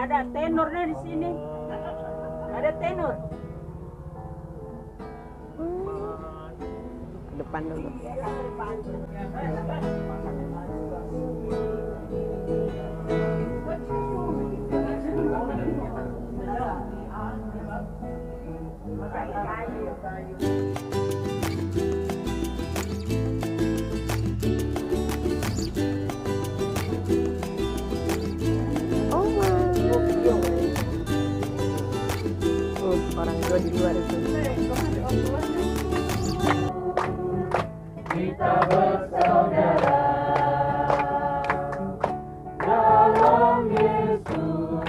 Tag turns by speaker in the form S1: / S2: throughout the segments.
S1: ada tenornya di sini. Ada tenor.
S2: Depan dulu. Orang dua di luar itu.
S3: Kita bersaudara dalam Yesus.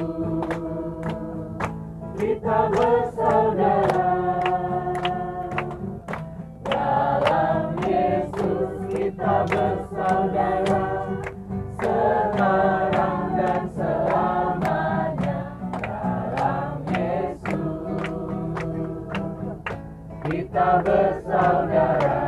S3: Kita bersaudara dalam Yesus. Kita bersaudara sekarang dan selamanya dalam Yesus. Kita bersaudara.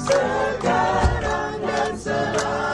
S3: Sekarang dan selamanya.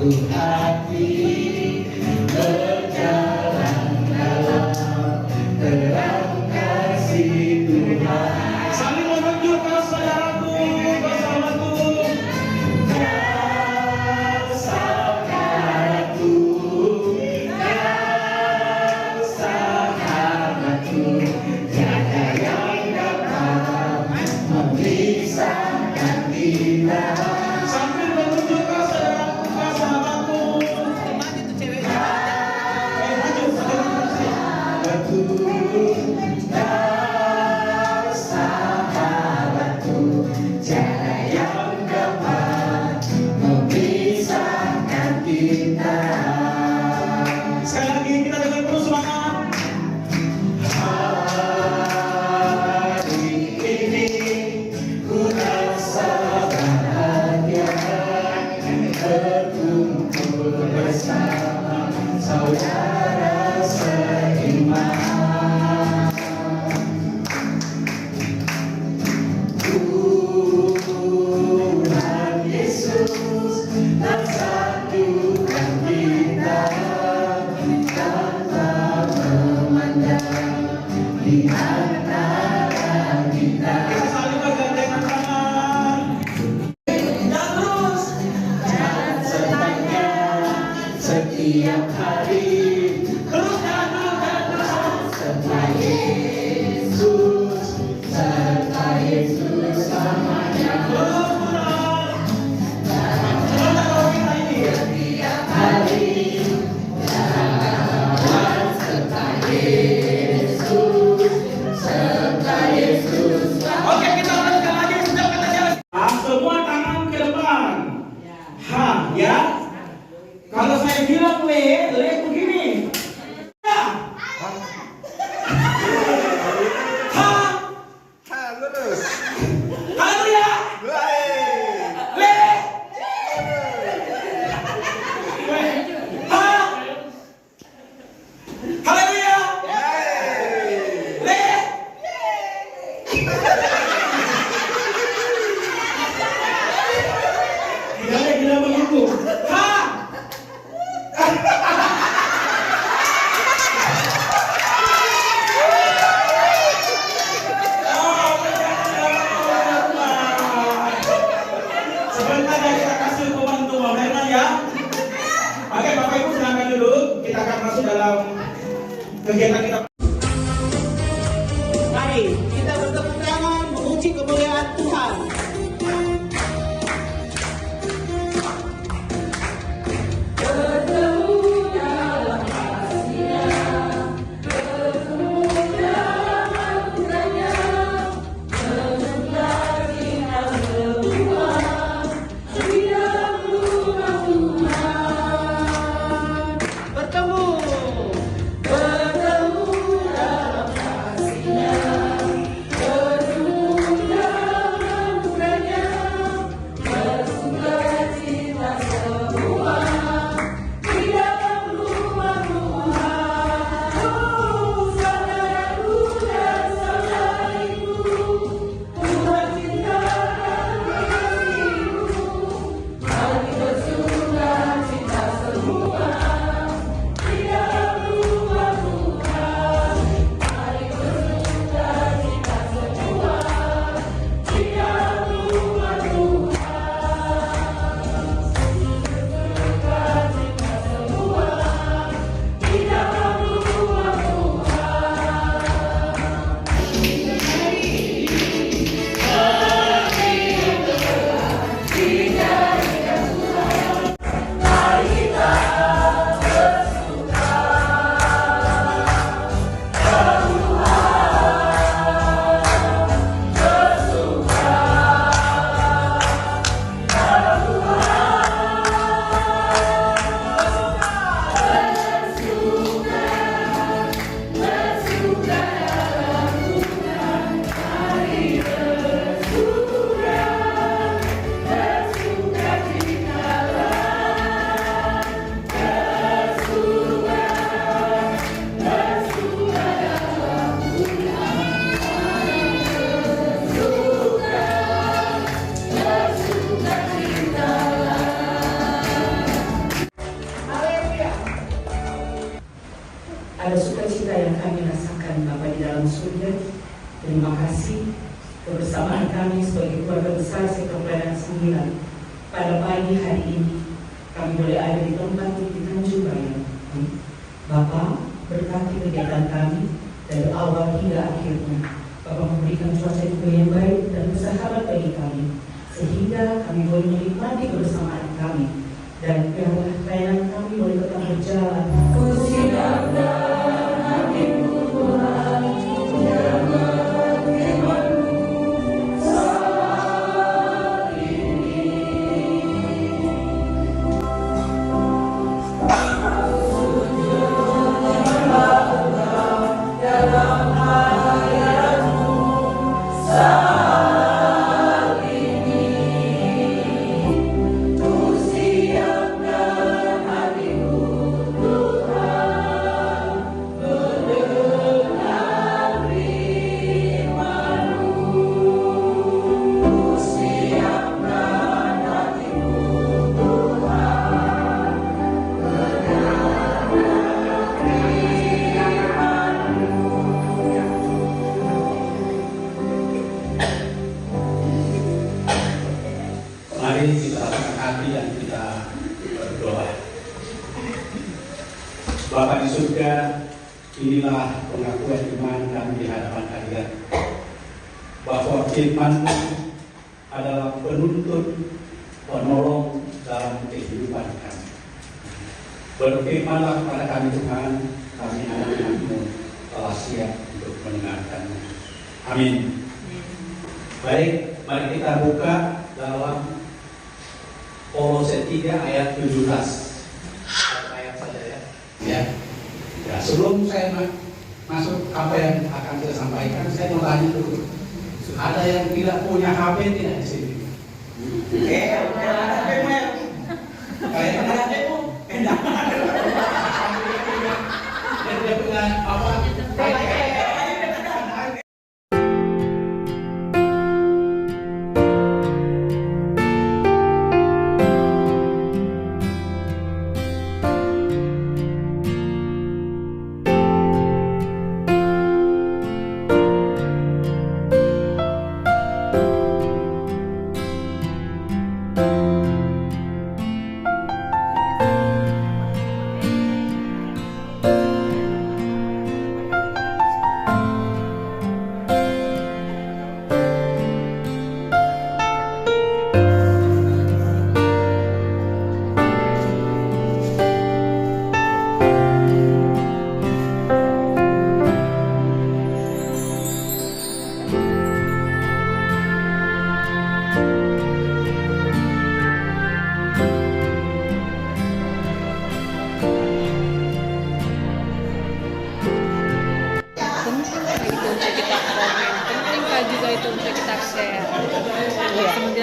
S3: satu hati berjalan dalam terang kasih Tuhan. Saling menunjukkan saudaraku, bersamaku. Kau saudaraku, kau sahabatku, tiada yang dapat memisahkan kita. Sambil menunjukkan saudaraku, kau sahabatku. Kau sahabatku, tiada yang dapat memisahkan kita. Sekali lagi kita dengan terus semangat. Hari ini ku rasa bahagia berkumpul bersama saudara seiman. Tuhan Yesus tak satukan kita tanpa memandang di antara kita. Kita saling bergandengan tangan dan terus jalan sertanya setiap hari. Terus jalan serta Yesus, serta Yesus selamanya. Setiap hari jalan serta Yesus, serta Yesus. Oke, kita lanjutkan lagi. Sejak kita jalan. Semua tangan ke depan. Ha, ya. Kalau saya bilang le begini. Ya. Ha.
S4: Lurus.
S3: Haleluya.
S4: Baik.
S3: Le. Ha. Haleluya.
S4: Baik.
S3: Le. Tidak menunggu. Ha. Sebentar ya, kita kasih hukuman untuk Bang Herman ya. Oke, Bapak Ibu silakan dulu. Kita akan masuk dalam kegiatan kita.
S5: Mari kita bertepuk tangan memuji kemuliaan Tuhan. Bertemu dalam kasih-Nya, bertemu dalam
S6: Terima kasih kebersamaan kami sebagai keluarga besar Sektor Pelayanan 9 pada pagi hari ini. Kami boleh ada di tempat di Tanjung Bayan. Bapak berkati kegiatan kami dari awal hingga akhirnya. Bapak memberikan cuaca yang baik dan bersahabat bagi kami, sehingga kami boleh menikmati kebersamaan kami dan biarlah pelayanan kami boleh tetap berjalan.
S3: Mari kita angkat hati dan kita berdoa. Bapa di surga, inilah pengakuan iman kami di hadapan kalian bahwa firman adalah penuntun, penolong dalam kehidupan kami. Berfirmanlah kepada kami Tuhan, kami anak-anak-Mu telah siap untuk mendengarkannya. Amin. Baik, mari kita buka dalam Kolose 3 ayat 17. Satu ayat saja ya. Ya, sebelum saya masuk apa yang akan saya sampaikan, saya mau tanya dulu. Ada yang tidak punya HP tidak di sini?
S5: Ada pemer.
S3: Kayak ada demo. Dia punya apa?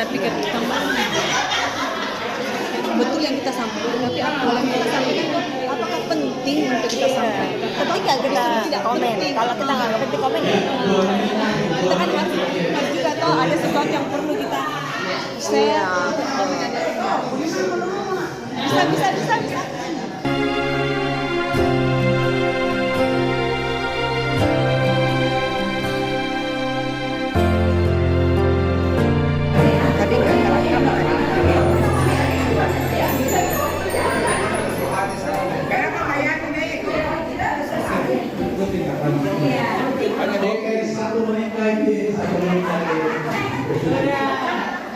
S2: pikir betul yang kita sampaikan, tapi apa yang kita sampaikan itu apakah penting untuk kita sampaikan? Penting nggak kita komen? Kalau kita nggak penting komen ya. Kita kan harus juga tahu ada sesuatu yang perlu kita share. Bisa.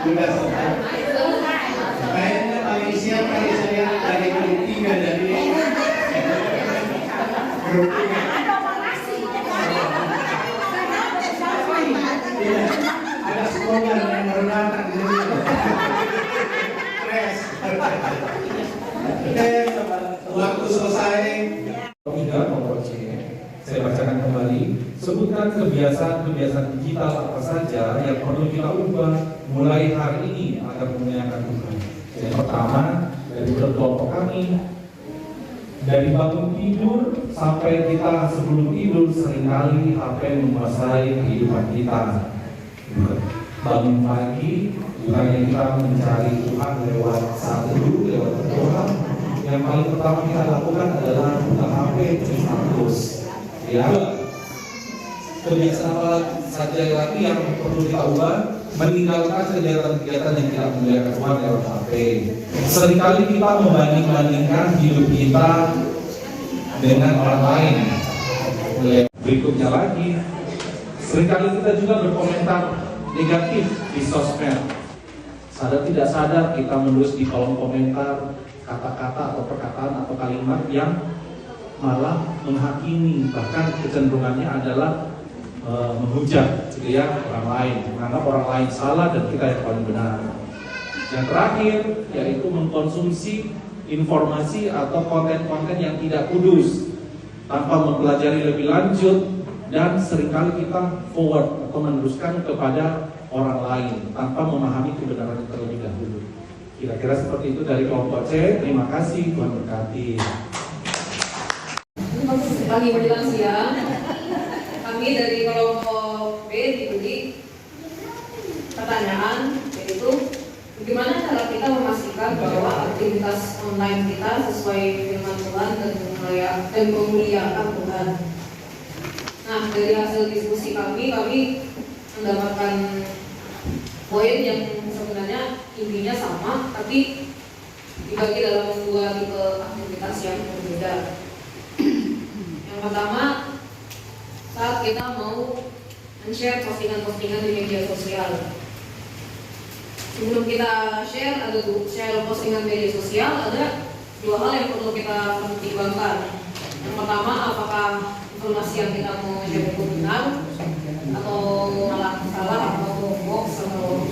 S3: Sudah selesai. Kayaknya paling siap kali saya dari grup 3 dari grup 3. Ada sekolah yang baru datang di sini. Stres. Waktu selesai.
S7: 3 nomor C. Saya bacakan kembali. Sebutkan kebiasaan-kebiasaan digital apa saja yang perlu kita ubah mulai hari ini agar memuliakan Tuhan. Yang pertama, dari kelompok kami, dari bangun tidur sampai kita sebelum tidur seringkali HP menguasai kehidupan kita. Bangun pagi, bukannya kita mencari Tuhan lewat berdoa. Yang paling pertama kita lakukan adalah buka HP, cek status. Ya. kebiasaan apa saja lagi yang perlu kita ubah? Meninggalkan kegiatan-kegiatan yang tidak membahayakan Tuhan lewat HP. Seringkali kita membanding-bandingkan hidup kita dengan orang lain. Berikutnya lagi, seringkali kita juga berkomentar negatif di sosmed. Sadar tidak sadar kita menulis di kolom komentar kata-kata atau perkataan atau kalimat yang malah menghakimi, bahkan kecenderungannya adalah menghujat gitu ya orang lain, menganggap orang lain salah dan kita yang paling benar. Yang terakhir yaitu mengkonsumsi informasi atau konten-konten yang tidak kudus tanpa mempelajari lebih lanjut, dan seringkali kita forward atau meneruskan kepada orang lain tanpa memahami kebenaran terlebih dahulu. Kira-kira seperti itu dari kelompok C. Terima kasih, Tuhan berkati.
S8: Pagi menjelang siang, kami dari kelompok B diberi pertanyaan, yaitu bagaimana cara kita memastikan bahwa aktivitas online kita sesuai firman Tuhan dan memuliakan Tuhan. Nah, dari hasil diskusi kami mendapatkan poin yang sebenarnya intinya sama, tapi dibagi dalam dua tipe aktivitas yang berbeda. Yang pertama, saat kita mau men-share postingan-postingan di media sosial. Sebelum kita share postingan media sosial, ada dua hal yang perlu kita pertimbangkan. Yang pertama, apakah informasi yang kita mau share itu benar atau malah salah atau hoax atau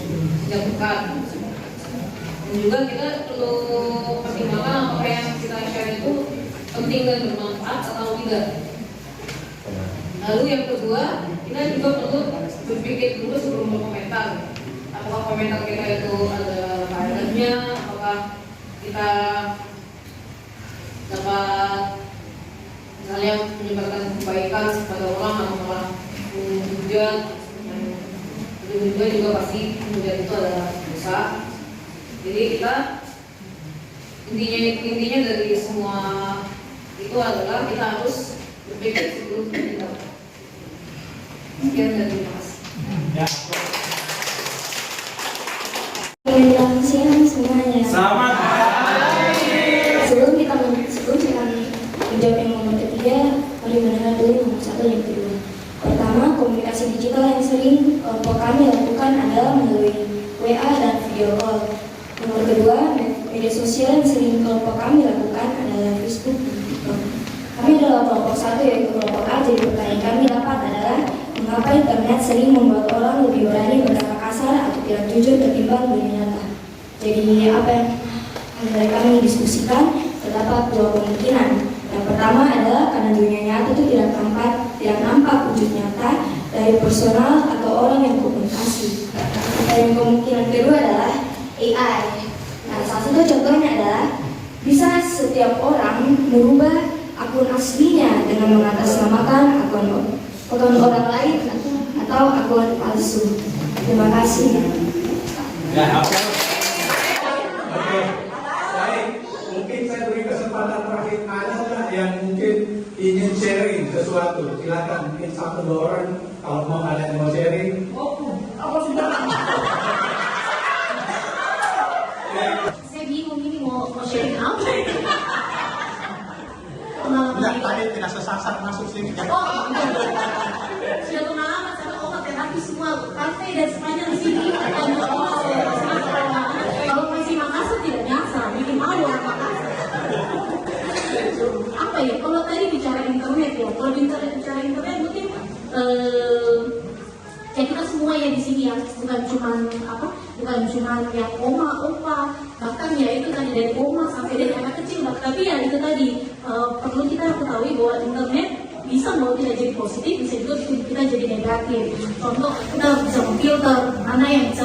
S8: tidak bukan. Dan juga kita perlu pertimbangkan apakah yang kita share itu penting dan bermanfaat atau tidak. Lalu yang kedua, kita juga perlu berpikir dulu sebelum berkomentar. Apakah komentar kita itu ada faedahnya, apakah kita dapat misalnya menyebarkan kebaikan kepada orang atau malah menghujat. Dan juga pasti menghujat itu adalah dosa. Jadi kita intinya dari semua itu adalah kita harus berpikir sebelum bertindak. Sekian dan terima kasih.
S9: Selamat siang semuanya.
S3: Selamat pagi.
S9: Sebelum kita menjawab yang nomor ketiga, mari mendengar dulu nomor satu yang kedua. Pertama, komunikasi digital yang sering kami lakukan adalah melalui WA dan video call. Nomor kedua, media sosial yang sering kelompok kami lakukan adalah Facebook dan TikTok. Kami adalah kelompok satu yaitu kelompok A, jadi pertanyaan kami dapat adalah mengapa internet sering membuat orang lebih berani berkata kasar atau tidak jujur ketimbang dunia nyata. Jadi apa yang kami diskusikan, terdapat dua kemungkinan. Yang pertama adalah karena dunia nyata itu tidak nampak wujud nyata dari personal atau orang yang komunikasi. Dan kemungkinan kedua adalah AI. Nah, salah satu contohnya adalah bisa setiap orang merubah akun aslinya dengan mengatasnamakan akun orang lain atau akun palsu. Terima kasih.
S3: Ya, oke. Baik, mungkin saya beri kesempatan terakhir, ada nggak yang mungkin ingin sharing sesuatu? Silakan, mungkin 1-2 orang kalau mau, ada yang mau sharing.
S9: Saya bingung ini mau sharing apa?
S5: Tidak, tadi tidak sesasar masuk sini.
S9: Sudah pengalaman sama obat terapi semua kafe dan semuanya di sini. Kalau masih Makassar tidak nyasar, bikin malu orang Makassar. Apa ya? Kalau tadi bicara internet ya, kalau bicara internet mungkin ya kita semua yang di sini ya, bukan cuma yang oma, opa, bahkan ya itu tadi dari oma sampai dari anak kecil, tapi ya itu tadi perlu kita ketahui bahwa internet bisa mau tidak jadi positif, bisa juga kita jadi negatif. Contoh, kita bisa memfilter mana yang bisa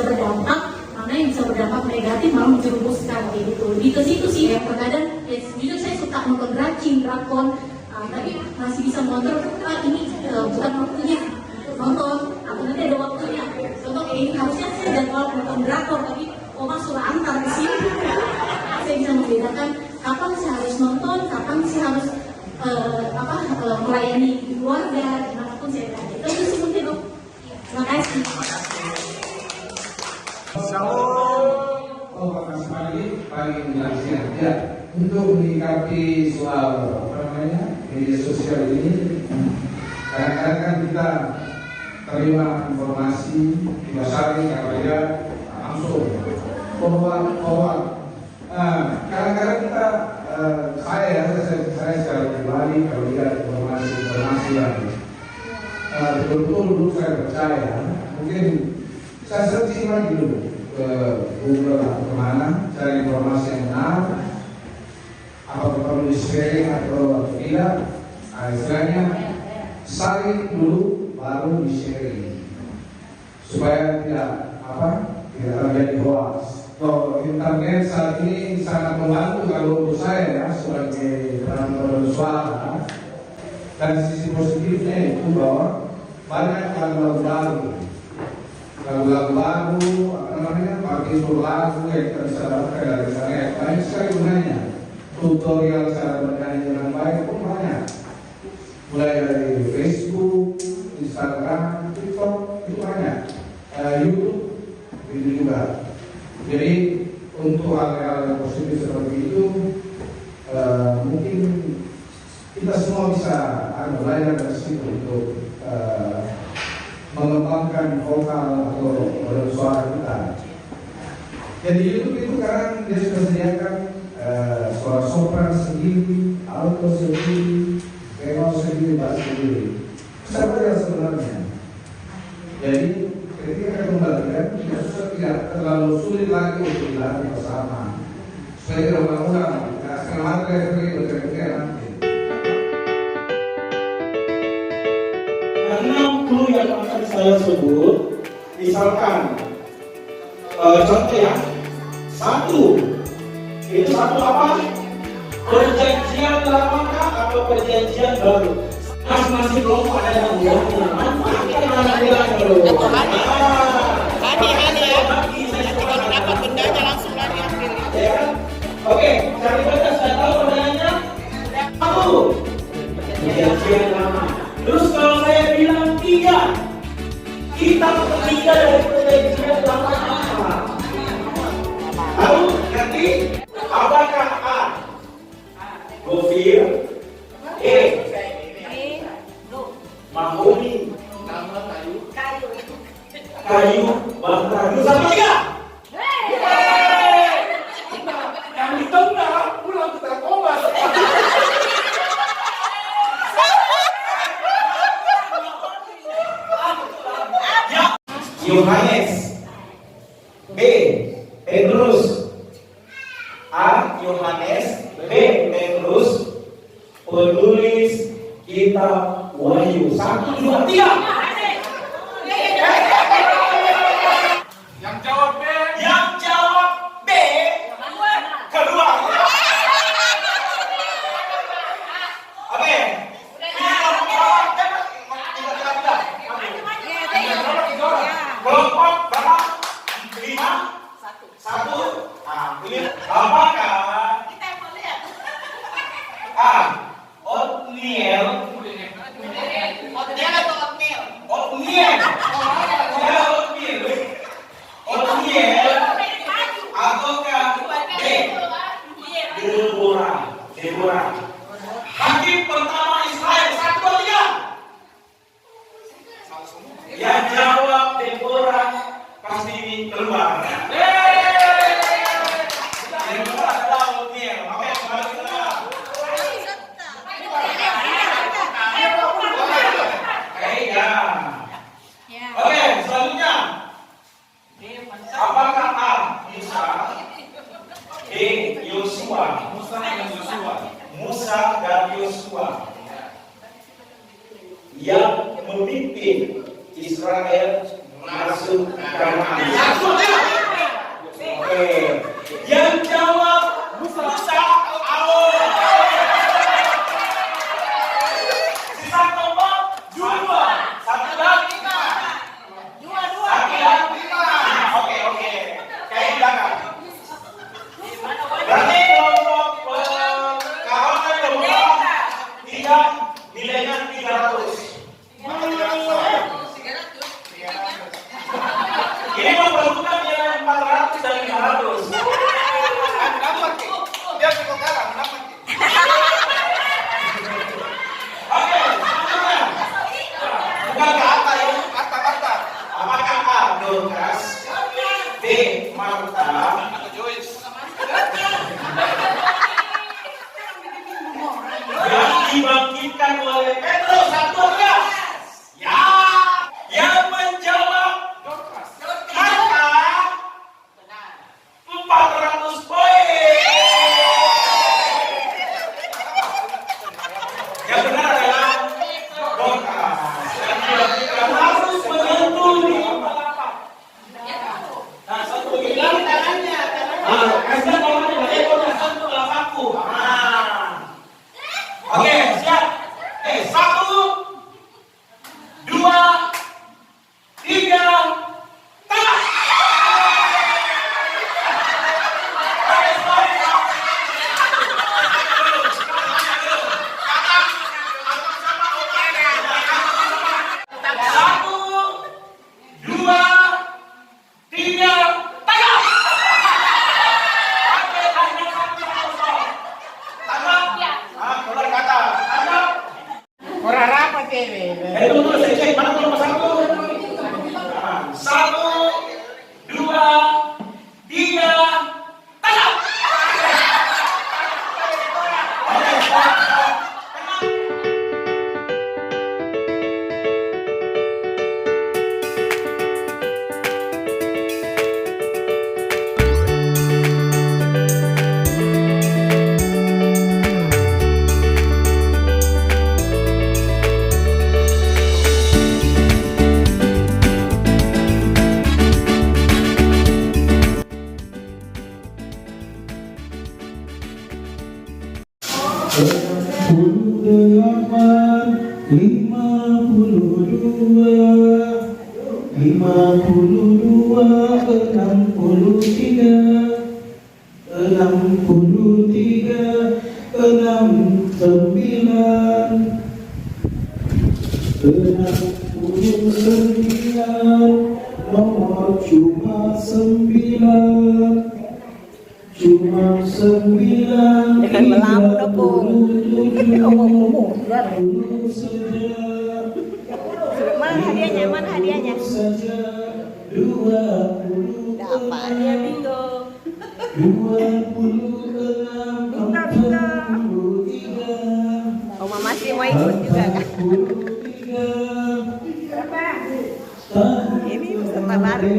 S9: berdampak negatif, malah menjerumuskan kayak gitu. Lebih ke situ sih ya. Terkadang ya, jujur saya suka nonton drakon, tapi masih bisa mengontrol. Ini bukan waktunya nonton, atau nanti ada waktunya. Contoh kayak ini harusnya saya jadwal nonton drakon, tapi oma sudah antar di sini. Saya bisa membedakan kapan saya harus nonton, kapan saya harus melayani keluarga, dimanapun saya berada. Itu semua
S7: Pagi menjelang siang ya, untuk menyikapi soal media sosial ini, kadang-kadang kan kita terima informasi didasari karena langsung forward. Kadang-kadang kita saya secara pribadi kalau lihat informasi yang betul-betul dulu saya percaya, mungkin saya searching lagi dulu ke Google atau kemana, cari informasi yang benar, apakah perlu di sharing atau tidak. Istilahnya saring dulu baru di sharing supaya tidak terjadi hoax. Internet saat ini sangat membantu kalau untuk saya ya, sebagai penonton suara. Dan sisi positifnya itu bahwa banyak lagu-lagu baru, partitur lagu yang kita bisa dapatkan dari internet. Banyak sekali gunanya. Tutorial cara bernyanyi dengan baik pun banyak. Mulai dari Facebook, Instagram, TikTok, itu banyak. YouTube itu juga. Jadi untuk hal-hal yang positif seperti itu, mungkin kita semua bisa belajar dari situ untuk mengembangkan vokal atau suara kita. Jadi YouTube itu sekarang dia sudah sediakan suara sopran sendiri, alto sendiri, tenor sendiri, bass sendiri. Sama yang sebenarnya. Jadi ketika kembalikan, tidak terlalu sulit lagi untuk dilatih bersama. Supaya tidak ulang-ulang, setengah mati lagi bekerja nanti.
S3: 6 clue yang akan saya sebut, misalkan contoh ya, satu apa? Perjanjian lamakah atau perjanjian baru? Masing-masing kelompok ada yang mulanya. Manfaatkan anak-anak dulu. Hani ya. Kalau dapat bendanya langsung lagi ambil. Ya kan? Oke, cari benda sudah tahu bendanya? Satu. Perjanjian lama. Terus kalau saya bilang 3, kita ketiga dari perjanjian lama apa? Tahu? Nanti apakah A? Gofir, E. Mahoni, kayu, batu, sama 3. Yang di tengah pulang ke Tarakomas. Yohanes, B. Petrus. A. Yohanes, B. Petrus, penulis kitab Wahyu. 1, 2, 3. Yang jawab B. Yang jawab B. Kedua. Oke. Kelompok berapa? 5. 1. Pilih. Apakah A. Oatmeal? Oatmeal ataukah B. Deborah. Hakim pertama Israel. 1, 2, 3. Yang jawab Deborah pasti keluar. Deborah adalah Oatmeal. Oke, kembali ke tengah. Oke, selanjutnya. Apakah A. Musa? B. Yosua. Musa dan Yosua yang memimpin Israel masuk Kanaan. Oke. Yang jawab Musa. Sisa nomor 2. 1 lagi. 2. Oke. Kayak belakang. Berarti kelompok kawasan kelompok 3 nilainya 300. 400 dan 500.
S4: Dia pikir kalah, kenapa?
S3: Oke, selanjutnya. Bukan kata ya, kata-kata. Apakah A. Dorcas, B. Marta, yang dibangkitkan oleh Petrus satu ya? Ya, yang menjawab Marta 400 poin. Yang benar adalah Dorcas. Yang dibangkitkan harus menyentuh di apa? Nah, satu bilang tangannya. Kasih tangannya dari ekornya satu lapaku. Oke, siap. 1, 2, 3, tengah. Satu, dua, tiga, tengah. Oke, hanya satu kosong. Tangkap. Keluar kata. Tangkap.
S5: Orang rapat ini.
S3: Tunggu, saya cek mana nomor 1. 1, 2, 3, tangkap. Oke, stop.
S5: Nomor cuma 9. Cuma 9.
S2: Jangan melamun dong. Mana hadiahnya? Mana hadiahnya? Dapat dia bingo.
S5: 26.
S2: Oma masih mau ikut juga kan? Ini peserta baru.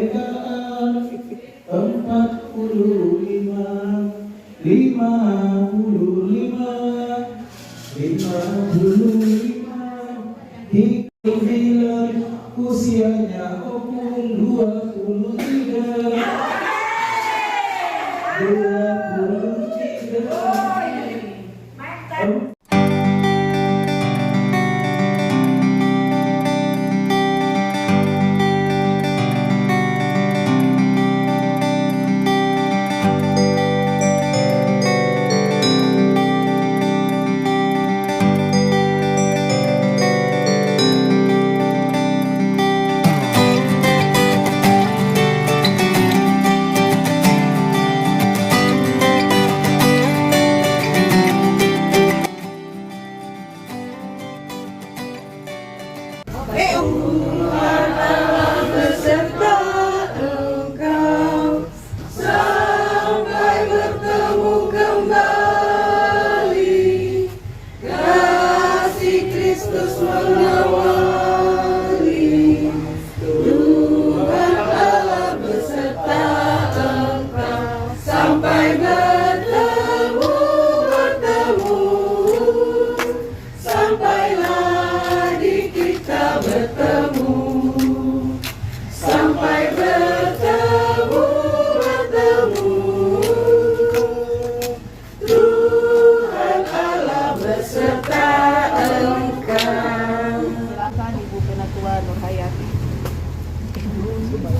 S5: 55 usianya umur 23.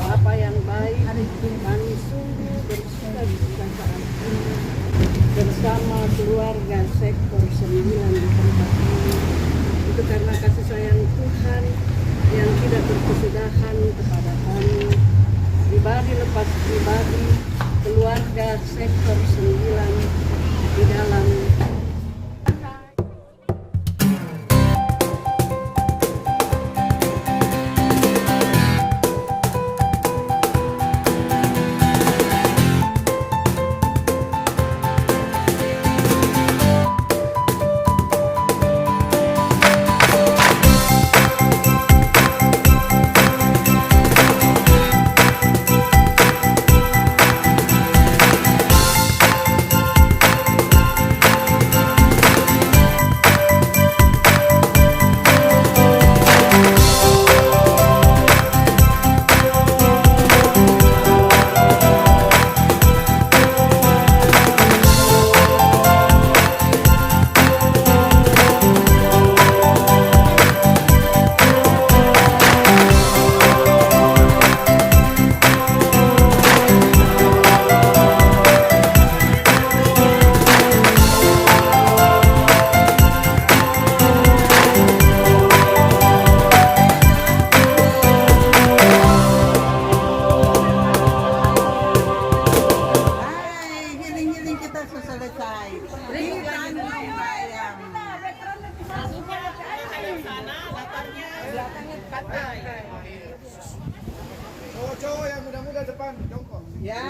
S1: Apa yang baik, kami sungguh bersuka-cita saat ini bersama keluarga sektor 9 di tempat ini. Itu karena kasih sayang Tuhan yang tidak berkesudahan kepada kami. Pribadi lepas pribadi, keluarga, sektor 9 di dalam
S5: giling-giling kita selesai. Di Tanjung Bayam. Cowok-cowok yang muda-muda depan, jongkok. Ya.